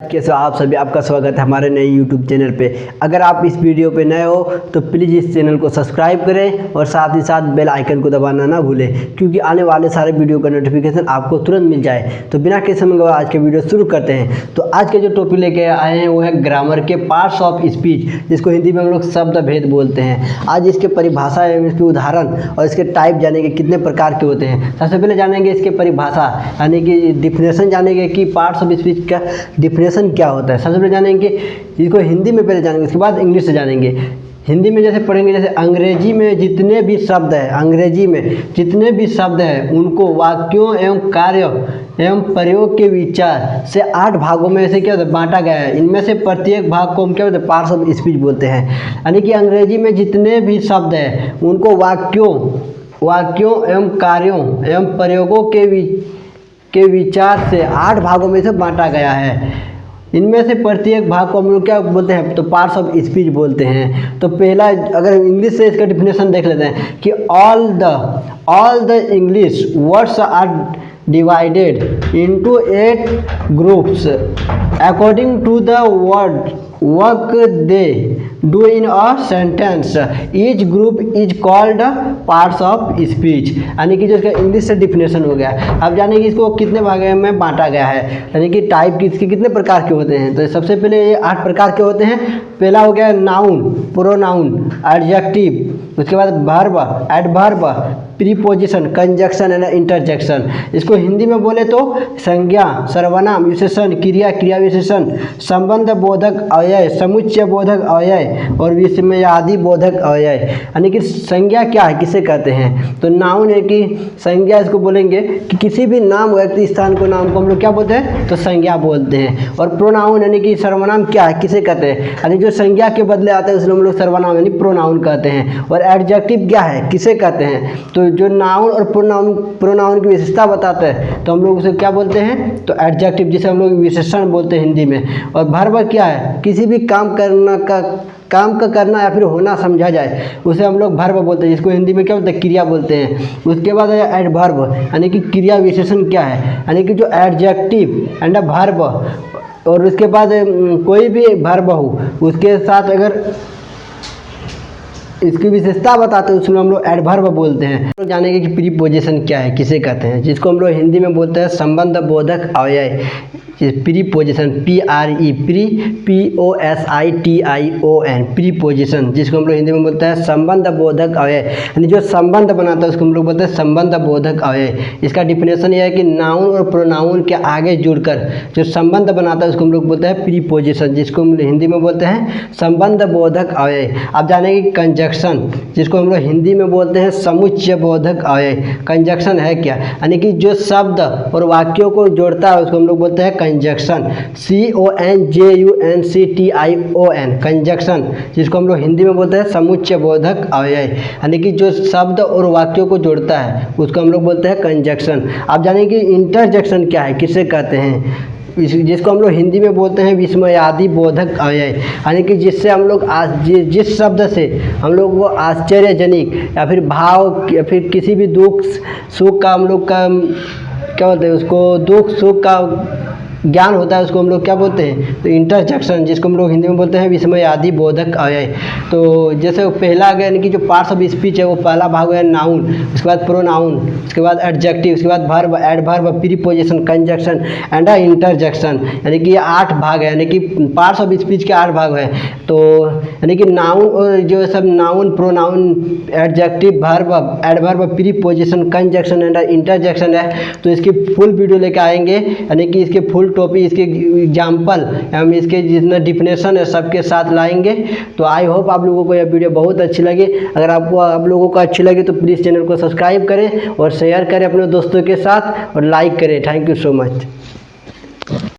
कैसे हो आप सभी। आपका स्वागत है हमारे नए YouTube चैनल पे। अगर आप इस वीडियो पे नए हो तो प्लीज़ इस चैनल को सब्सक्राइब करें और साथ ही साथ बेल आइकन को दबाना ना भूलें, क्योंकि आने वाले सारे वीडियो का नोटिफिकेशन आपको तुरंत मिल जाए। तो बिना किसी समय गवाए आज के वीडियो शुरू करते हैं। तो आज के जो टॉपिक लेके आए हैं वो है ग्रामर के पार्ट्स ऑफ स्पीच, जिसको हिंदी में हम लोग शब्द भेद बोलते हैं। आज इसके परिभाषा एवं इसके उदाहरण और इसके टाइप जानेंगे कितने प्रकार के होते हैं। सबसे पहले जानेंगे इसके परिभाषा यानी कि डिफिनेशन जानेंगे कि पार्ट्स ऑफ स्पीच का डिफिनेशन क्या होता है। सबसे पहले जानेंगे इसको हिंदी में, पहले जानेंगे उसके बाद इंग्लिश से जानेंगे। हिंदी में जैसे पढ़ेंगे, जैसे अंग्रेजी में जितने भी शब्द हैं, अंग्रेजी में जितने भी शब्द हैं उनको वाक्यों एवं कार्य एवं प्रयोग के विचार से 8 भागों में से क्या होता है बांटा गया है। इनमें से प्रत्येक भाग को हम क्या बोलते हैं पार्ट्स ऑफ स्पीच बोलते हैं। यानी कि अंग्रेजी में जितने भी शब्द हैं उनको वाक्यों एवं कार्यों एवं प्रयोगों के विचार से 8 भागों में से बांटा गया है। इनमें से प्रत्येक भाग को हम लोग क्या बोलते हैं तो पार्ट्स ऑफ स्पीच बोलते हैं। तो पहला अगर इंग्लिश से इसका डिफिनेशन देख लेते हैं कि all the English words are divided into 8 groups according to the work they do in a sentence. Each group is called parts of speech. यानी कि जो इसका इंग्लिश से डिफिनेशन हो गया। अब जाने कि इसको कितने भागों में बांटा गया है, यानी कि टाइप इसके कितने प्रकार के होते हैं। तो सबसे पहले ये 8 प्रकार के होते हैं। पहला हो गया नाउन, प्रोनाउन, एडजेक्टिव, उसके बाद verb, adverb, preposition, conjunction and interjection. इसको हिंदी में बोले तो संज्ञा, सर्वनाम, विशेषण, क्रिया विशेषण, संबंध बोधक अव्यय, समुच्चय बोधक अव्यय और विस्मयादि बोधक अव्यय। यानी कि संज्ञा क्या है, किसे कहते हैं। तो नाउन है कि संज्ञा, इसको बोलेंगे कि किसी भी नाम व्यक्ति स्थान को नाम को हम लोग क्या बोलते हैं तो संज्ञा बोलते हैं। और प्रोनाउन यानी कि सर्वनाम क्या है, किसे कहते हैं, यानी जो संज्ञा के बदले आता है उसमें हम लोग सर्वनाम यानी प्रोनाउन कहते हैं। और एडजेक्टिव क्या है, किसे कहते हैं, तो जो नाउन और प्रोनाउन की विशेषता बताते हैं तो हम लोग उसे क्या बोलते हैं तो एडजेक्टिव, जिसे हम लोग विशेषण बोलते हैं हिंदी में। और वर्ब क्या है, किसी भी काम का करना या फिर होना समझा जाए उसे हम लोग वर्ब बोलते हैं, जिसको हिंदी में क्या बोलते हैं क्रिया बोलते हैं। उसके बाद है एडवर्ब यानी कि क्रिया विशेषण क्या है, यानी कि जो एडजेक्टिव एंड वर्ब और उसके बाद कोई भी वर्ब हो उसके साथ अगर इसकी विशेषता बताते हैं उसमें हम लोग एडवर्ब बोलते हैं। लोग जानेंगे कि प्रीपोजिशन क्या है, किसे कहते हैं, जिसको हम लोग हिंदी में बोलते हैं संबंध बोधक अव्यय। प्रीपोजिशन, POSITION, प्रीपोजिशन, जिसको हम लोग हिंदी में बोलते हैं संबंध बोधक अव्यय, यानी जो संबंध बनाता है उसको हम लोग बोलते हैं संबंध बोधक अव्यय। इसका डिफिनेशन यह है कि नाउन और प्रोनाउन के आगे जुड़कर जो संबंध बनाता है उसको हम लोग बोलते हैं प्रीपोजिशन, जिसको हम हिंदी में बोलते हैं संबंध बोधक अव्यय। अब जानेंगे कंजक्शन, जिसको हम लोग हिंदी में बोलते हैं समुच्चय बोधक अव्यय। कंजक्शन है क्या, यानी कि जो शब्द और वाक्यों को जोड़ता है उसको हम लोग बोलते हैं कंजक्शन, CONJUNCTION, कंजक्शन, जिसको हम लोग हिंदी में बोलते हैं समुच्चय बोधक अव्यय। यानी कि जो शब्द और वाक्यों को जोड़ता है उसको हम लोग बोलते हैं कंजक्शन। आप जानेंगे कि इंटरजेक्शन क्या है, किसे कहते हैं, जिसको हम लोग हिंदी में बोलते हैं विस्मयादि बोधक अव्यय। यानी कि जिससे हम लोग जिस शब्द से हम लोग वो आश्चर्यजनक या फिर भाव या फिर किसी भी दुख सुख का हम लोग का क्या बोलते हैं उसको दुख सुख का ज्ञान होता है उसको हम लोग क्या बोलते हैं तो इंटरजेक्शन, जिसको हम लोग हिंदी में बोलते हैं विस्मयादि बोधक अव्यय। तो जैसे पहला गया यानी कि जो पार्ट्स ऑफ स्पीच है वो पहला भाग है नाउन, उसके बाद प्रोनाउन, उसके बाद एडजेक्टिव, उसके बाद verb, adverb, preposition, conjunction and interjection. यानी कि ये 8 भाग है, यानी कि पार्ट्स ऑफ स्पीच के 8 भाग हैं। तो यानी कि नाउन और जो सब noun, pronoun, adjective, verb, adverb, preposition, conjunction and interjection है। तो इसकी फुल वीडियो लेकर आएंगे, यानी कि इसके फुल टॉपिक, इसके एग्जाम्पल, हम इसके जितना डिफिनेशन है सबके साथ लाएंगे। तो आई होप आप लोगों को यह वीडियो बहुत अच्छी लगी। अगर आपको आप लोगों को अच्छी लगी तो प्लीज़ चैनल को सब्सक्राइब करें और शेयर करें अपने दोस्तों के साथ और लाइक करें। Thank you so much.